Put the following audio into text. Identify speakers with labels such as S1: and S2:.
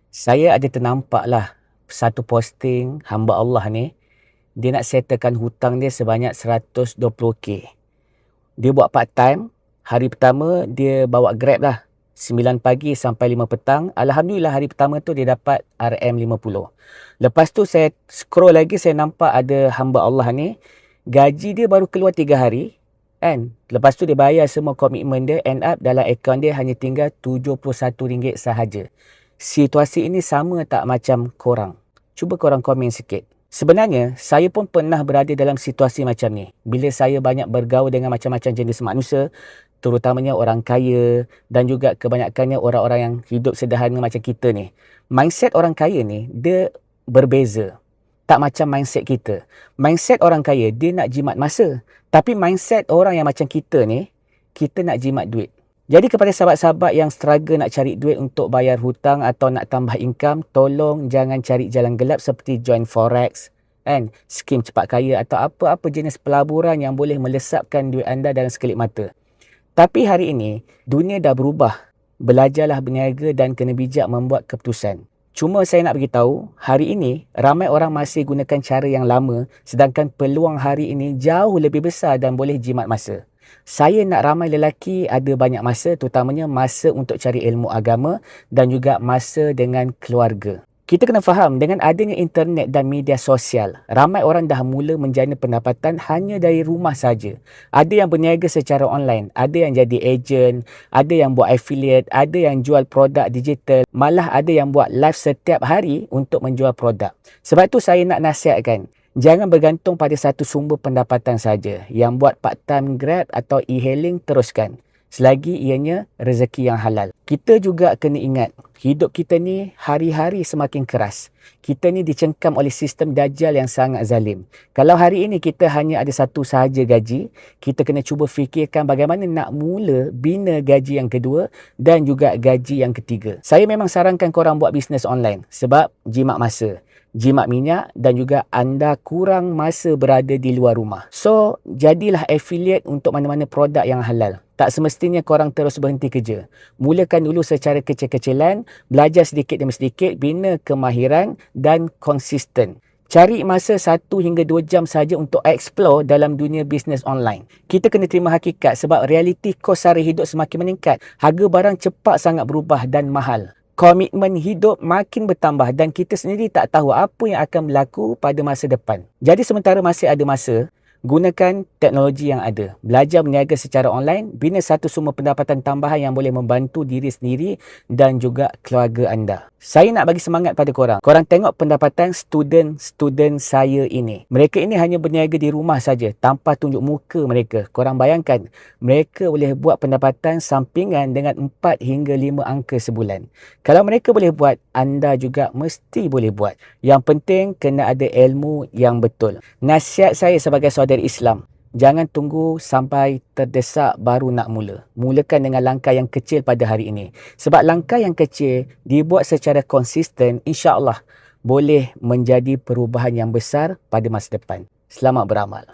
S1: Saya ada ternampak lah satu posting hamba Allah ni, dia nak settlekan hutang dia sebanyak 120k. Dia buat part time, hari pertama dia bawa Grab lah. 9 pagi sampai 5 petang. Alhamdulillah hari pertama tu dia dapat RM50. Lepas tu saya scroll lagi, saya nampak ada hamba Allah ni, gaji dia baru keluar 3 hari. Kan? Lepas tu dia bayar semua komitmen dia, end up dalam akaun dia hanya tinggal RM71 sahaja. Situasi ini sama tak macam korang? Cuba korang komen sikit. Sebenarnya, saya pun pernah berada dalam situasi macam ni. Bila saya banyak bergaul dengan macam-macam jenis manusia, terutamanya orang kaya dan juga kebanyakannya orang-orang yang hidup sederhana macam kita ni. Mindset orang kaya ni, dia berbeza. Tak macam mindset kita. Mindset orang kaya, dia nak jimat masa. Tapi mindset orang yang macam kita ni, kita nak jimat duit. Jadi kepada sahabat-sahabat yang struggle nak cari duit untuk bayar hutang atau nak tambah income, tolong jangan cari jalan gelap seperti join forex, kan, skim cepat kaya atau apa-apa jenis pelaburan yang boleh melesapkan duit anda dalam sekelip mata. Tapi hari ini, dunia dah berubah. Belajarlah berniaga dan kena bijak membuat keputusan. Cuma saya nak beritahu, hari ini ramai orang masih gunakan cara yang lama, sedangkan peluang hari ini jauh lebih besar dan boleh jimat masa. Saya nak ramai lelaki ada banyak masa, terutamanya masa untuk cari ilmu agama dan juga masa dengan keluarga. Kita kena faham, dengan adanya internet dan media sosial, ramai orang dah mula menjana pendapatan hanya dari rumah saja. Ada yang berniaga secara online, ada yang jadi ejen, ada yang buat affiliate, ada yang jual produk digital, malah ada yang buat live setiap hari untuk menjual produk. Sebab tu saya nak nasihatkan, jangan bergantung pada satu sumber pendapatan saja. Yang buat part-time Grab atau e-hailing, teruskan. Selagi ianya rezeki yang halal. Kita juga kena ingat, hidup kita ni hari-hari semakin keras. Kita ni dicengkam oleh sistem dajjal yang sangat zalim. Kalau hari ini kita hanya ada satu sahaja gaji, kita kena cuba fikirkan bagaimana nak mula bina gaji yang kedua dan juga gaji yang ketiga. Saya memang sarankan korang buat bisnes online sebab jimat masa, jimat minyak dan juga anda kurang masa berada di luar rumah. So, jadilah affiliate untuk mana-mana produk yang halal. Tak semestinya korang terus berhenti kerja. Mulakan dulu secara kecil-kecilan, belajar sedikit demi sedikit, bina kemahiran dan konsisten. Cari masa 1 hingga 2 jam saja untuk explore dalam dunia bisnes online. Kita kena terima hakikat sebab realiti kos sara hidup semakin meningkat. Harga barang cepat sangat berubah dan mahal. Komitmen hidup makin bertambah dan kita sendiri tak tahu apa yang akan berlaku pada masa depan. Jadi sementara masih ada masa, gunakan teknologi yang ada. Belajar berniaga secara online, bina satu sumber pendapatan tambahan yang boleh membantu diri sendiri dan juga keluarga anda. Saya nak bagi semangat pada korang. Korang tengok pendapatan student saya ini. Mereka ini hanya berniaga di rumah saja tanpa tunjuk muka mereka. Korang bayangkan, mereka boleh buat pendapatan sampingan dengan 4 hingga 5 angka sebulan. Kalau mereka boleh buat, anda juga mesti boleh buat. Yang penting kena ada ilmu yang betul. Nasihat saya sebagai saudari Islam, jangan tunggu sampai terdesak baru nak mula. Mulakan dengan langkah yang kecil pada hari ini. Sebab langkah yang kecil dibuat secara konsisten, insya-Allah boleh menjadi perubahan yang besar pada masa depan. Selamat beramal.